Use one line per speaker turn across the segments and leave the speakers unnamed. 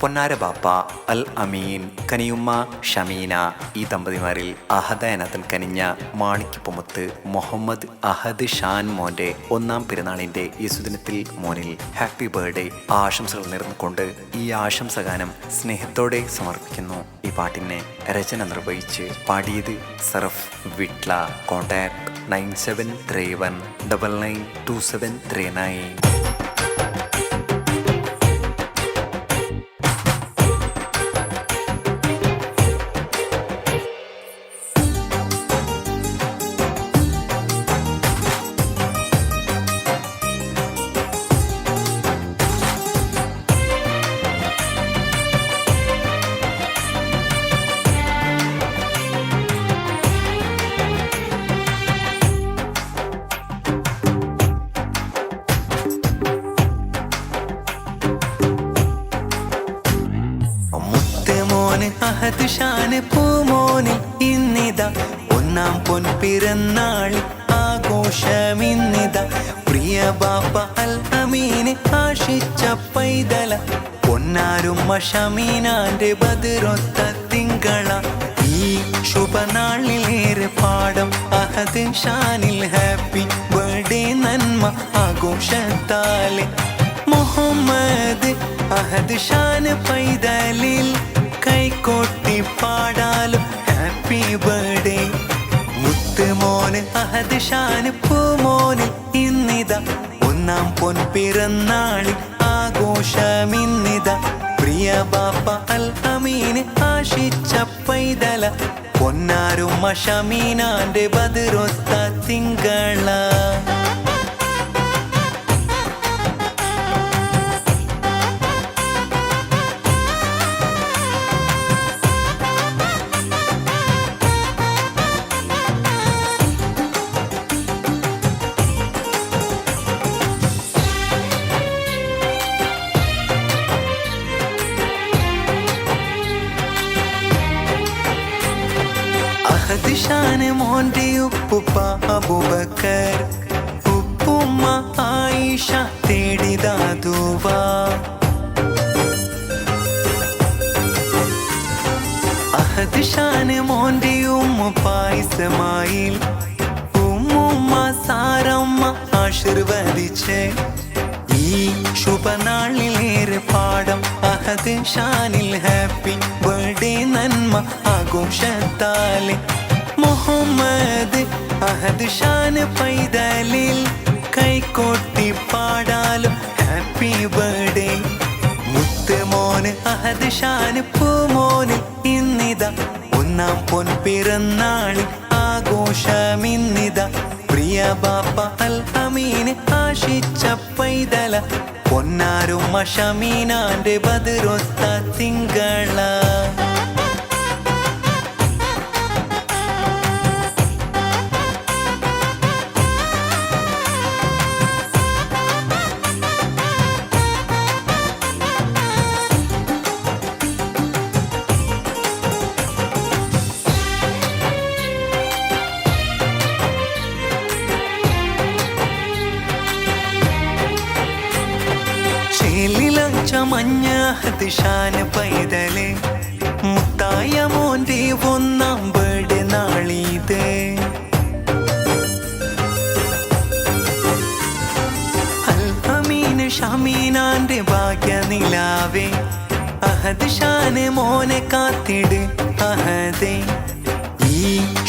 പൊന്നാര ബാപ്പ അൽ അമീൻ, കനിയുമ്മ ഷമീന, ഈ ദമ്പതിമാരിൽ അഹദയനതൻ കനിഞ്ഞ മാണിക്യപ്പുമത്ത് മുഹമ്മദ് അഹദ് ഷാൻ മോന്റെ 1-ാം പെരുന്നാളിന്റെ ഈ സുദിനത്തിൽ മോനിൽ ഹാപ്പി ബർത്ത്ഡേ ആശംസകൾ നേർന്നുകൊണ്ട് ഈ ആശംസഗാനം സ്നേഹത്തോടെ സമർപ്പിക്കുന്നു. ഈ പാട്ടിനെ രചന നിർവഹിച്ച് പാടിയത് സർഫ് വിട്ല. കോൺടാക്ട് 9731992739. അഹദ് ഷാൻ പൂമോനിൽ ഇന്നിത 1-ാം പൊൻപിറന്നാളിൽ ആഘോഷമിന്നിത. പ്രിയ ബാപ്പ അൽ അമീന് ആശിച്ച പൈതല പൊന്നാരുമ്മ ഷമീനാന്റെ ബദറൊത്ത തിങ്കള. ഈ ശുഭനാളിലേറെ പാടം അഹദ് ഷാനിൽ ഹാപ്പി ബർത്ത്ഡേ നന്മ ആഘോഷത്താലെ. മുഹമ്മദ് അഹദ് ഷാൻ പൈതലിൽ കൈകൊട്ടി പാടാലും ഹാപ്പി ബർത്ത്ഡേ. മുത്ത് മോന് അഹദ് ഷാൻ പൂമോനിൽ ഇന്നിത 1-ാം പൊൻപിറന്നാളിൽ ആഘോഷമിന്നിത. പ്രിയ ബാപ്പ അൽ അമീന് ആശിച്ച പൈതല പൊന്നാരുമ്മ ഷമീനാന്റെ ബദറൊത്ത തിങ്കള. അഹദ് ഷാൻ മോന്റെ ഉപ്പുപ്പ അബൂബക്കർ, ഉപ്പുമ്മ ആയിഷ തേടിതാതുവ. അഹദ് ഷാൻ മോന്റെ ഉമ്മുപ്പ ഇസ്മായിൽ, ഉമ്മുമ്മ സാറമ്മ ആശീർവദിച്ച്. ഈ ശുഭനാളിലേറെ പാടം അഹദ് ഷാനിൽ ഹാപ്പി ബർത്ത്ഡേ നന്മ ആഘോഷത്താലെ. മുഹമ്മദ് അഹദ് ഷാൻ പൈതലിൽ കൈകൊട്ടി പാടാലും ഹാപ്പി ബർത്ത്ഡേ. മുത്ത് മോന് അഹദ് ഷാൻ പൂമോനിൽ ഇന്നിത 1-ാം പൊൻപിറന്നാളിൽ ആഘോഷമിന്നിത. പ്രിയ ബാപ്പ അൽ അമീന് ആശിച്ച പൈതല പൊന്നാരുമ്മ ഷമീനാന്റെ ബദറൊത്ത തിങ്കള. മഞ്ഞ അഹദ് ഷാൻ പൈതലെ മുത്തായ മോന്റെ 1-ാം ബർത്ത്ഡേ നാളിത്. അൽ അമീൻ ഷമീനാന്റെ ഭാഗ്യ നിലാവേ, അഹദ് ഷാൻ മോനെ കാത്തിട് അഹദേ. ഈ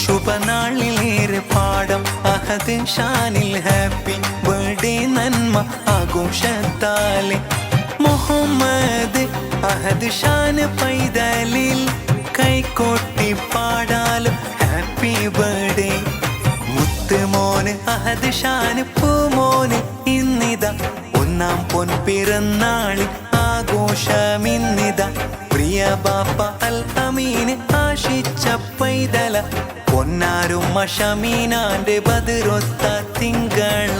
ശുഭനാളിലേറെ പാടം അഹദ് ഷാനിൽ ഹാപ്പി ബർത്ത്ഡേ നന്മ ആഘോഷത്താലെ. മുഹമ്മദ് അഹദ് ഷാൻ പൈതലിൽ കൈകൊട്ടി പാടാലും ഹാപ്പി ബർത്ത്ഡേ. മുത്ത് മോന് അഹദ് ഷാൻ പൂമോനിൽ ഇന്നിത 1-ാം പൊൻപിറന്നാളിൽ ആഘോഷമിന്നിത. പ്രിയ ബാപ്പ അൽ അമീന് ആശിച്ച പൈതല പൊന്നാരുമ്മ ഷമീനാന്റെ ബദറൊത്ത തിങ്കള.